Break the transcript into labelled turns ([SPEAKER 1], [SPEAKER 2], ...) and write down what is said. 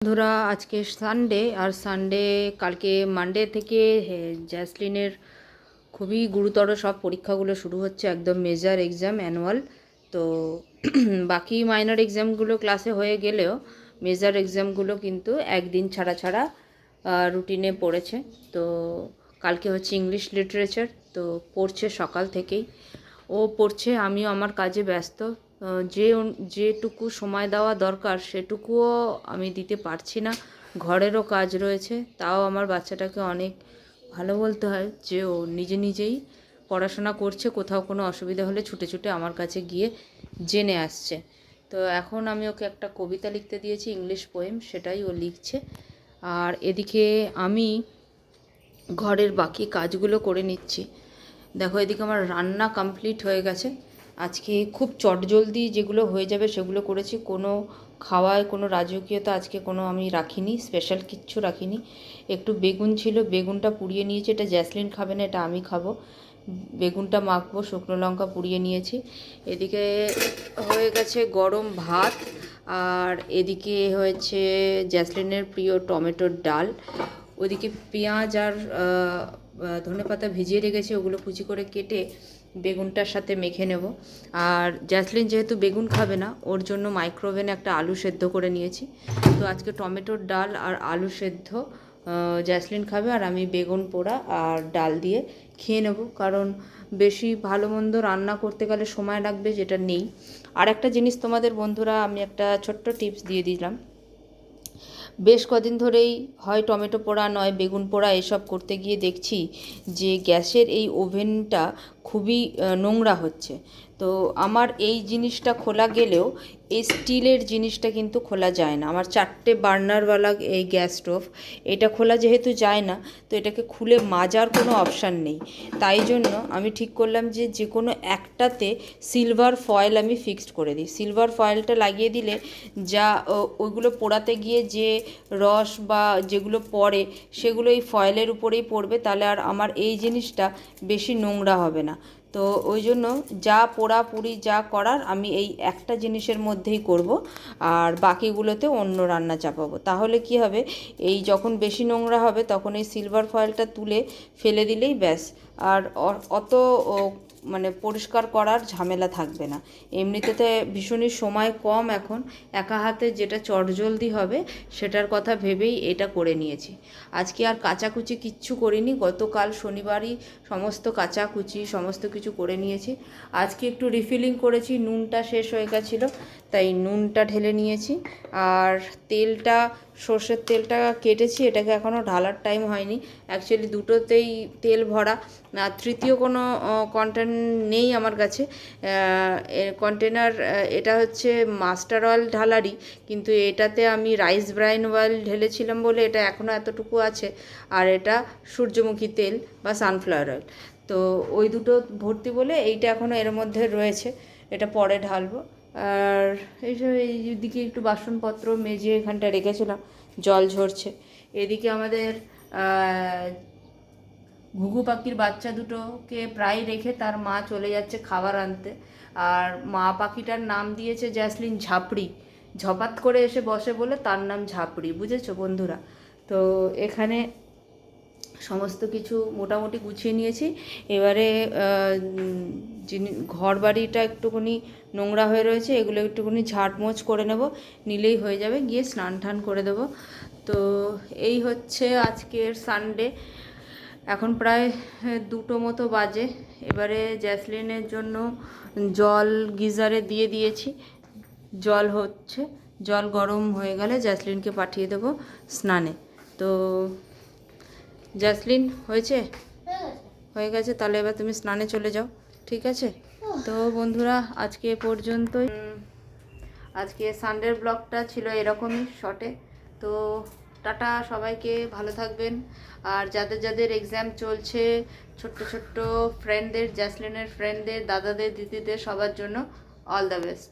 [SPEAKER 1] বন্ধুরা, আজকে সানডে আর সানডে কালকে মানডে থেকে জ্যাসলিনের খুবই গুরুতর সব পরীক্ষাগুলো শুরু হচ্ছে, একদম মেজর এক্সাম অ্যানুয়াল। তো বাকি মাইনর এক্সামগুলো ক্লাসে হয়ে গেলেও মেজর এক্সামগুলো কিন্তু একদিন ছাড়া ছাড়া রুটিনে পড়েছে। তো কালকে হচ্ছে ইংলিশ লিটারেচার, তো পড়ছে সকাল থেকেই। ও পড়ছে, আমিও আমার কাজে ব্যস্ত। যেটুকু সময় দেওয়া দরকার সেটুকুও আমি দিতে পারছি না, ঘরেরও কাজ রয়েছে। তাও আমার বাচ্চাটাকে অনেক ভালো বলতে হয় যে ও নিজে নিজেই পড়াশোনা করছে, কোথাও কোনো অসুবিধা হলে ছুটে ছুটে আমার কাছে গিয়ে জেনে আসছে। তো এখন আমি ওকে একটা কবিতা লিখতে দিয়েছি, ইংলিশ পোয়েম, সেটাই ও লিখছে। আর এদিকে আমি ঘরের বাকি কাজগুলো করে নিচ্ছি। দেখো, এদিকে আমার রান্না কমপ্লিট হয়ে গেছে। আজকে খুব চটজলদি যেগুলো হয়ে যাবে সেগুলো করেছি। কোনো খাওয়ায় কোনো রাজকীয়তা আজকে কোনো আমি রাখিনি, স্পেশাল কিচ্ছু রাখিনি। একটু বেগুন ছিল, বেগুনটা পুড়িয়ে নিয়েছি। এটা জ্যাসলিন খাবে না, এটা আমি খাবো। বেগুনটা মাখবো, শুকনো লঙ্কা পুড়িয়ে নিয়েছি। এদিকে হয়ে গেছে গরম ভাত, আর এদিকে হয়েছে জ্যাসলিনের প্রিয় টমেটোর ডাল। ওদিকে পেঁয়াজ আর ধনেপাতা ভিজিয়ে রেখেছি, ওগুলো কুচি করে কেটে বেগুনটার সাথে মেখে নেব। আর জ্যাসলিন যেহেতু বেগুন খাবে না, ওর জন্য মাইক্রোওভেনে একটা আলু সেদ্ধ করে নিয়েছি। তো আজকে টমেটোর ডাল আর আলু সেদ্ধ জ্যাসলিন খাবে, আর আমি বেগুন পোড়া আর ডাল দিয়ে খেয়ে নেব। কারণ বেশি ভালো মন্দ রান্না করতে গেলে সময় লাগবে, যেটা নেই। আর একটা জিনিস তোমাদের বন্ধুরা, আমি একটা ছোট্ট টিপস দিয়ে দিলাম। বেশ কদিন ধরেই হয় টমেটো পোড়া নয় বেগুন পোড়া এসব করতে গিয়ে দেখছি যে গ্যাসের এই ওভেনটা খুবই নোংরা হচ্ছে। তো আমার এই জিনিসটা খোলা গেলেও এই স্টিলের জিনিসটা কিন্তু খোলা যায় না। আমার 4টে বার্নারওয়ালা এই গ্যাস স্টোভ, এটা খোলা যেহেতু যায় না, তো এটাকে খুলে মাজার কোনো অপশান নেই। তাই জন্য আমি ঠিক করলাম যে যে কোনো একটাতে সিলভার ফয়েল আমি ফিক্সড করে দিই। সিলভার ফয়েলটা লাগিয়ে দিলে যা ওইগুলো পোড়াতে গিয়ে যে রস বা যেগুলো পড়ে সেগুলো এই ফয়েলের উপরেই পড়বে, তাহলে আর আমার এই জিনিসটা বেশি নোংরা হবে না। তো ওই জন্য যা পোড়াপুড়ি যা করার আমি এই একটা জিনিসের মধ্যেই করব, আর বাকিগুলোতে অন্য রান্না চাপাবো। তাহলে কি হবে, এই যখন বেশি নোংরা হবে তখন এই সিলভার ফয়েলটা তুলে ফেলে দিলেই ব্যাস, আর অত মানে পরিষ্কার করার ঝামেলা থাকবে না। এমনিতে ভীষণই সময় কম এখন, একা হাতে যেটা চটজলদি হবে সেটার কথা ভেবেই এটা করে নিয়েছি। আজকে আর কাচাকুচি কিচ্ছু করিনি, গতকাল শনিবারই সমস্ত কাচাকুচি সমস্ত কিছু করে নিয়েছি। আজকে একটু রিফিলিং করেছি, নুনটা শেষ হয়ে গেছিলো তাই নুনটা ঢেলে নিয়েছি। আর তেলটা, সর্ষের তেলটা কেটেছি, এটাকে এখনও ঢালার টাইম হয়নি। অ্যাকচুয়ালি দুটোতেই তেল ভরা, আর তৃতীয় কোনো কন্টেন্ট নেই আমার কাছে কন্টেনার। এটা হচ্ছে মাস্টার অয়েল ঢালারই, কিন্তু এটাতে আমি রাইস ব্রাইন অয়েল ঢেলেছিলাম বলে এটা এখনও এতটুকু আছে। আর এটা সূর্যমুখী তেল বা সানফ্লাওয়ার অয়েল, তো ওই দুটো ভর্তি বলে এইটা এখনও এর মধ্যে রয়েছে, এটা পরে ঢালবো। আর এইসব এইদিকে একটু বাসনপত্র মেজে এখানটা রেখেছিলাম, জল ঝরছে। এদিকে আমাদের ঘুঘু পাখির বাচ্চা দুটোকে প্রায় রেখে তার মা চলে যাচ্ছে খাবার আনতে। আর মা পাখিটার নাম দিয়েছে জ্যাসলিন ঝাপড়ি, ঝপাত করে এসে বসে বলে তার নাম ঝাপড়ি, বুঝেছো বন্ধুরা? তো এখানে সমস্ত কিছু মোটামুটি গুছিয়ে নিয়েছি। এবারে ঘর বাড়িটা একটুখানি নোংরা হয়ে রয়েছে, এগুলো একটুখানি ঝাড়মোছ করে নেব, নিলেই হয়ে যাবে, গিয়ে স্নান টান করে দেবো। তো এই হচ্ছে আজকের সানডে। এখন প্রায় 2টো মতো বাজে। এবারে জ্যাসলিনের জন্য জল গিজারে দিয়ে দিয়েছি, জল হচ্ছে, জল গরম হয়ে গেলে জ্যাসলিনকে পাঠিয়ে দেবো স্নানে। তো জ্যাসলিন হয়েছে, হয়ে গেছে, তাহলে এবার তুমি স্নানে চলে যাও, ঠিক আছে? তো বন্ধুরা, আজকে পর্যন্তই। আজকে সানডের ব্লগটা ছিল এরকমই শর্টে। তো টাটা, সবাইকে ভালো থাকবেন। আর যাদের যাদের এক্সাম চলছে, ছোট্ট ছোট্ট ফ্রেন্ডদের, জ্যাসলিনের ফ্রেন্ডদের, দাদাদের, দিদিদের, সবার জন্য অল দ্য বেস্ট।